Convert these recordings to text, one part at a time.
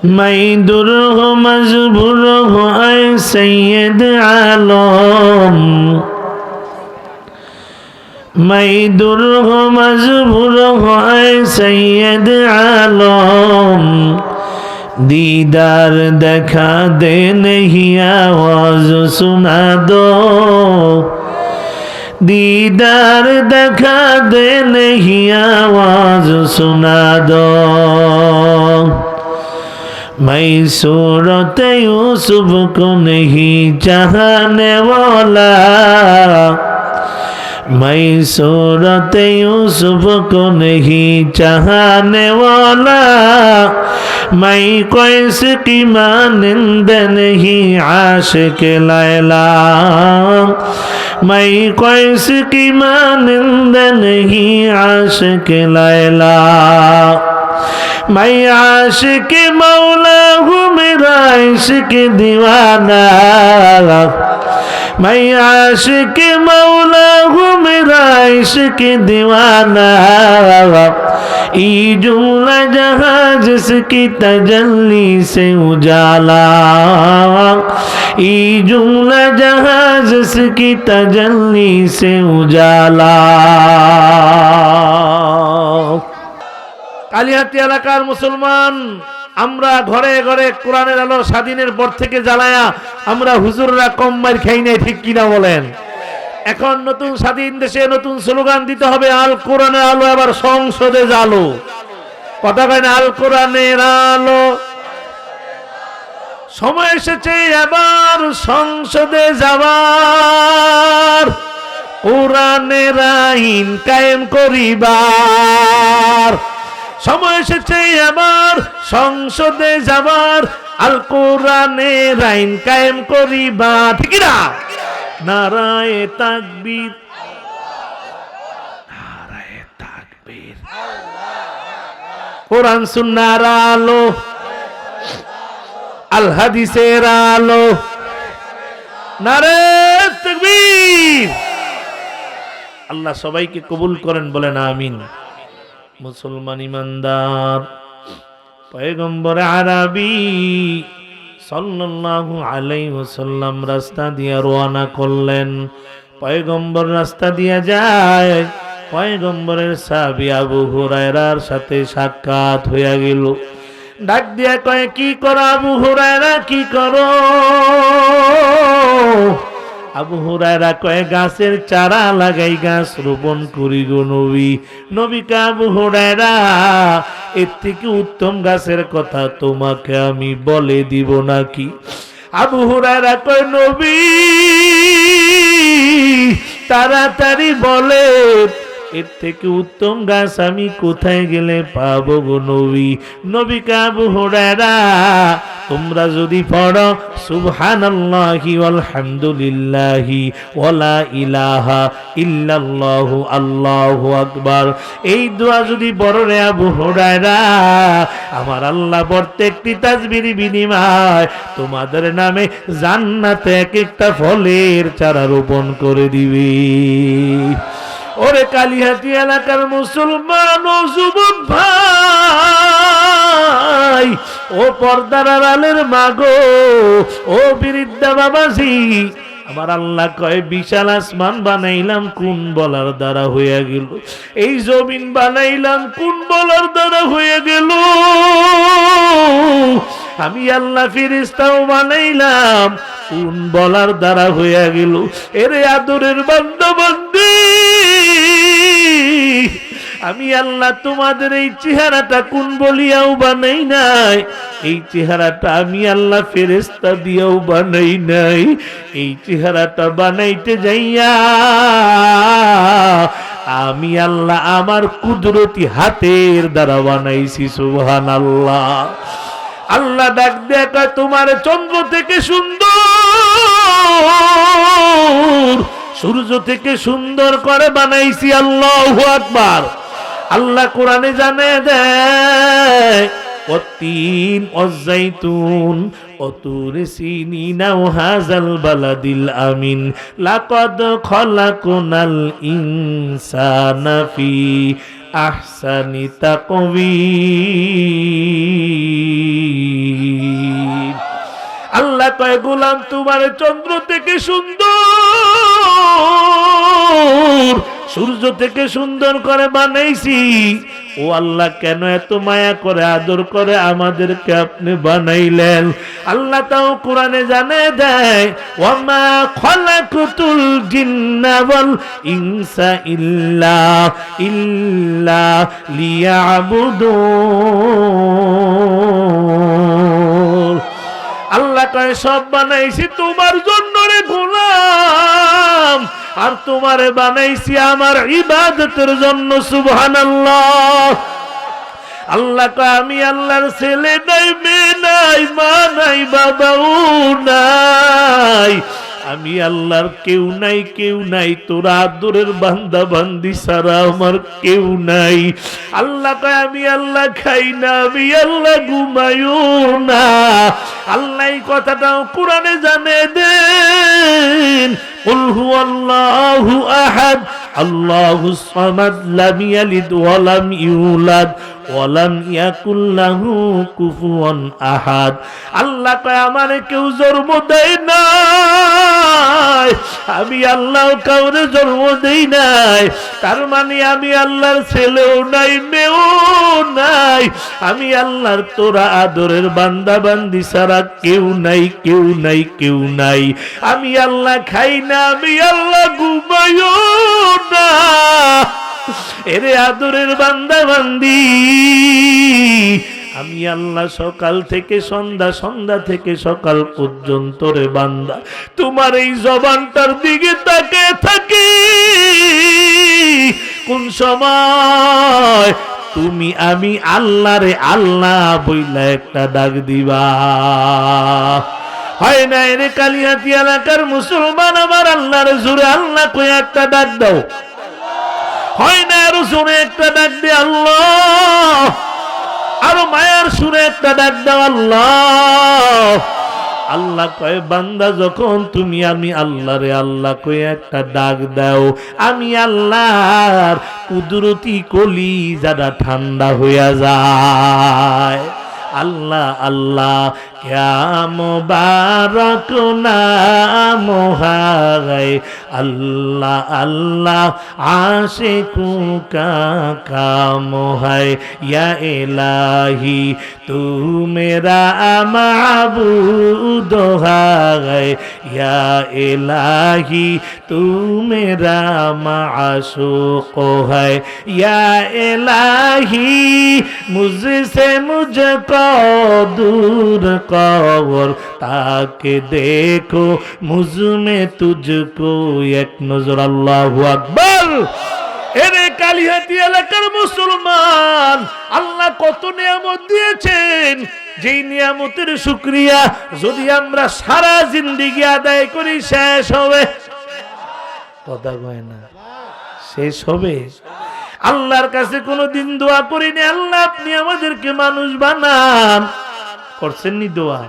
मैं दुरूह मजबूर हो ऐ सैयद आलम, मैं दुरूह मजबूर हो ऐ सैयद आलम, दीदार देखा दे नहीं आवाज सुना दो, दीदार देखा दे नहीं आवाज सुना दो। मैं सूरत यूसुफ को नहीं चाहने वाला, मैं सूरत यूसुफ को नहीं चाहने वाला, मैं कोई की मानिंद नहीं आशिक लैला, मैं कोई की मानिंद नहीं आशिक लैला, मैं आशिक मौला हूँ मेरा इश्क दीवाना, मैं आशिक मौला हूँ मेरा इश्क दीवाना, ई जुमला जहाँ जिसकी तजल्ली से उजाला, ई जुमला जहाँ जिसकी तजल्ली से उजाला। কালিহাতি এলাকার মুসলমান আমরা ঘরে ঘরে কোরআনের আলো স্বাধীনের পর থেকে জ্বালায়া আমরা হুজুররা কম মার খাই নাই, ঠিক কিনা বলেন? এখন নতুন স্বাধীন দেশে নতুন স্লোগান দিতে হবে, আল কোরআনের আলো এবার সংসদে জ্বালো। কথা কয় না? আল কোরআনের আলো, সময় এসেছে এবার সংসদে যাবার, কোরআনের আইন কায়েম করিবার। সময় এসেছে এবার সংসদে যাবার, আল কোরআনের আইন কায়েম করিবা, ঠিক না? নারায়ে তাকবীর, নারায়ে তাকবীর। কোরআন সুন্নাহর আলো, আল হাদিসের আলো, নারায়ে তাকবীর। আল্লাহ সবাইকে কবুল করেন, বলেন আমিন। মুসলমান ইমানদার পয়গম্বর আরবি সাল্লাল্লাহু আলাইহি ওয়াসাল্লাম রাস্তা দিয়ে রওনা করলেন। পয়গম্বর রাস্তা দিয়ে যায়, পয়গম্বরের সাহাবী আবু হুরায়রার সাথে সাক্ষাৎ হয়ে গেল। ডাক দিয়া কয়, কি করো আবু হুরায়রা, কি করো? আবু হুরায়রা কয়, গাছের চারা লাগাই, গাছ রোপণ করি গো নবী। নবী কে আবু হুরায়রা, এর থেকে উত্তম গাছের কথা তোমাকে আমি বলে দিব নাকি? আবু হুরায়রা কয়, নবী তাড়াতাড়ি বলে, এর থেকে উত্তম গাছ আমি কোথায় গেলে পাবো গো নবী? নবী কে আবু হুরায়রা, তোমরা যদি পড়ো সুবহানাল্লাহি ওয়ালহামদুলিল্লাহি ওয়ালা ইলাহা ইল্লাল্লাহু আল্লাহু আকবার, এই দোয়া যদি পড়ো রে আবু হুরায়রা, আমার আল্লাহ প্রত্যেকটি তাসবির বিনিময় তোমাদের নামে জান্নাতে এক একটা ফলের চারা রোপণ করে দিবে। ওরে কালিহাতি এলাকার মুসলমান ও যুবক ভাই, ও পর্দার আড়ালের মাগো, ও বৃদ্ধা বাবাজি, আমার আল্লাহ কয়, বিশাল আসমান বানাইলাম কোন বলার দ্বারা হয়ে গেল, এই জমিন বানাইলাম কোন বলার দ্বারা হয়ে গেল, আমি আল্লাহ ফেরেশতাও বানাইলাম কোন বলার দ্বারা হয়ে গেল। এরে আদরের বান্দা বান্দি, আমি আল্লাহ তোমাদের এই চেহারাটা কোন বলিয়াও বানাই নাই, এই চেহারাটা আমি আল্লাহ ফেরেশতা দিয়েও বানাই নাই, এই চেহারাটা বানাইতে যাইয়া আমি আল্লাহ আমার কুদরতি হাতের দ্বারা বানাইছি। সুবহানাল্লাহ। আল্লাহ ডাক দেয়া কয়, তোমার চন্দ্র থেকে সুন্দর, সূর্য থেকে সুন্দর করে বানাইছি। আল্লাহু আকবার। আল্লাহ কোরআনে জানে দেয়, ওয়াত্তিন ওয়াজ্জাইতুন ওয়াতুর সিনিনা ওয়াহাযাল বালাদিল আমিন লাকাদ খালাকনাল ইনসানা ফি আহসানি তাকওয়িম। আল্লাহ কয় গোলাম তোমার চন্দ্র থেকে সুন্দর, সূর্য থেকে সুন্দর করে বানাইছি। ও আল্লাহ কেন এত মায়া করে আদর করে আমাদেরকে আপনি বানাইলেন? আল্লাহ তাও কোরআনে জানে দেয়, ওয়ামা খালাকতুল জিন্না ওয়াল ইনসা ইল্লা লিয়াবুদুন। আল্লাহ কয় সব বানাইছি তোমার জন্য রে গোলাম, আর তোমারে বানাইছি আমার ইবাদতের জন্য। সুবহানাল্লাহ। আল্লাহ কয় আমি আল্লাহর ছেলে নাই, মেয়ে নাই, মা নাই, বাবাও নাই, আমি আল্লাহর কেউ নাই, কেউ নাই, তোরা আদরের বান্দা বান্দি ছাড়া আমার কেউ নাই। আল্লাহ কয় আমি আল্লাহ খাই না, আমি আল্লাহ ঘুমাইও না। আল্লাহ এই কথাটাও কোরআনে জানে দেন, কুল হুয়াল্লাহু আহাদ আল্লাহুস সামাদ লাম ইয়ালিদ ওয়া লাম ইউলাদ ওয়া লাম ইয়াকুল লাহু কুফুয়ান আহাদ। আল্লাহ কয় আমারে কেউ জন্ম দেয় নাই, আমি আল্লাহ কাউরে জন্ম দেই নাই। তার মানে আমি আল্লাহর ছেলেও নাই, মেয়েও নাই, আমি আল্লাহর তোরা আদরের বান্দা বান্দি ছাড়া কেউ নাই, কেউ নাই, কেউ নাই। আমি আল্লাহ খাই না, আমি আল্লাহ ঘুমাইও না। এরে আদরের বান্দা বান্দি, আমি আল্লাহ সকাল থেকে সন্ধ্যা, সন্ধ্যা থেকে সকাল পর্যন্ত রে বান্দা তোমার এই জবানটার দিকে তাকিয়ে থাকি। কোন সময় তুমি আমি আল্লাহ রে আল্লাহ বইলা একটা ডাক দিবা? হয় না রে কালিহাতি এলাকার মুসলমান, আমার আল্লাহর জোরে আল্লাহ কই একটা ডাক দাও। হয় না আরো জোরে একটা ডাক দে আল্লাহ, আরো মায়ার সুরে একটা ডাক দাও আল্লাহ। আল্লাহ কয় বান্দা যখন তুমি আমি আল্লাহ রে আল্লাহ কই একটা ডাক দাও, আমি আল্লাহর কুদরতি কলি যারা ঠান্ডা হইয়া যায়। আল্লাহ আল্লাহ ক্যা মুবারক নাম হায়, আল্লাহ আল্লাহ আশিকু কা কাম হায়, ইয়া ইলাহি তু মেরা মাবুদ হায়, ইয়া ইলাহি তু মেরা মাশুক হায়, ইয়া ইলাহি মুঝসে মুঝকো दूर कौर ताके देखो मुझ में तुझको एक नजर। अल्लाहु আকবার। এরে কালিহাতি এলাকার মুসলমান, আল্লাহ কত নিয়ামত দিয়েছেন, যেই নিয়ামতের শুকরিয়া যদি আমরা সারা জিন্দেগি আদায় করি শেষ হবে? কথা কয় না, শেষ হবে? আল্লাহর কাছে কোনদিন দোয়া করিনি আল্লাহ আপনি আমাদেরকে মানুষ বানান? করছেননি দোয়া?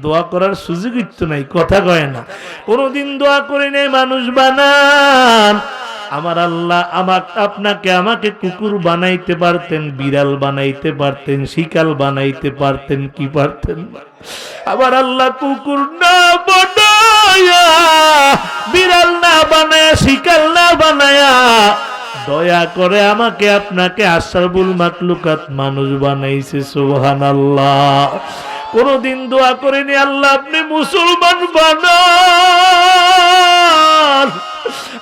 দোয়া করার সুযোগ ইচ্ছু নাই, কথা কয় না। কোনদিন দোয়া করিনি মানুষ বানান। আমার আল্লাহ আপনাকে আমাকে কুকুর বানাইতে পারতেন, বিড়াল বানাইতে পারতেন, শিকাল বানাইতে পারতেন, কি পারতেন না? আবার আল্লাহ কুকুর না বানায়া, বিড়াল না বানায়া, শিকাল না বানায়া দয়া করে আমাকে আপনাকে আশরাফুল মাখলুকাত মানুষ বানাইছে। সুবহানাল্লাহ। কোনদিন দোয়া করিনি আল্লাহ আপনি মুসলমান বানান।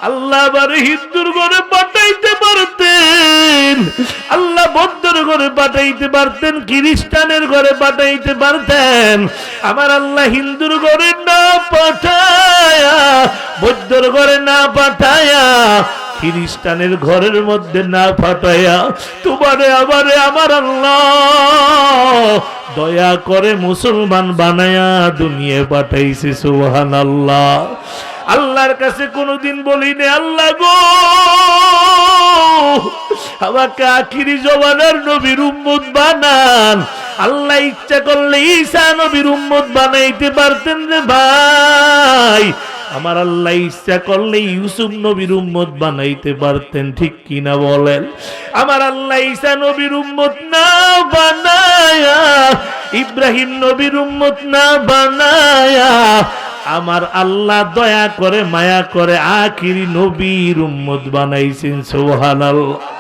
আল্লাহ আবার হিন্দুর ঘরে পাঠাইতে পারতেন, আল্লাহ বৌদ্ধর ঘরে পাঠাইতে পারতেন, খ্রিস্টানের ঘরে পাঠাইতে পারতেন। আমার আল্লাহ হিন্দুর ঘরে না পাঠায়া, বৌদ্ধর ঘরে না পাঠায়া, খ্রিস্টানের ঘরের মধ্যে না পাঠায়া তোমারে আমারে আমার আল্লাহ দয়া করে মুসলমান বানায়া দুনিয়া পাঠাইছে। সুবহানাল্লাহ। আল্লাহর কাছে কোনদিন বলিনি আল্লাহ গো আমাকে আখিরি জমানার নবীর উম্মত বানান। আল্লাহ ইচ্ছা করলে ঈসা নবীর উম্মত বানাইতে পারতেন রে ভাই। আমার আল্লাহ ইচ্ছা করলে ইউসুফ নবীর উম্মত বানাইতে পারতেন, ঠিক কিনা বলেন? আমার আল্লাহ ঈসা নবীর উম্মত না বানায়া, ইব্রাহিম নবীর উম্মত না বানায়া, আমার আল্লাহ দয়া করে মায়া করে আখিরি নবীর উম্মত বানাইছেন। সুবহানাল্লাহ।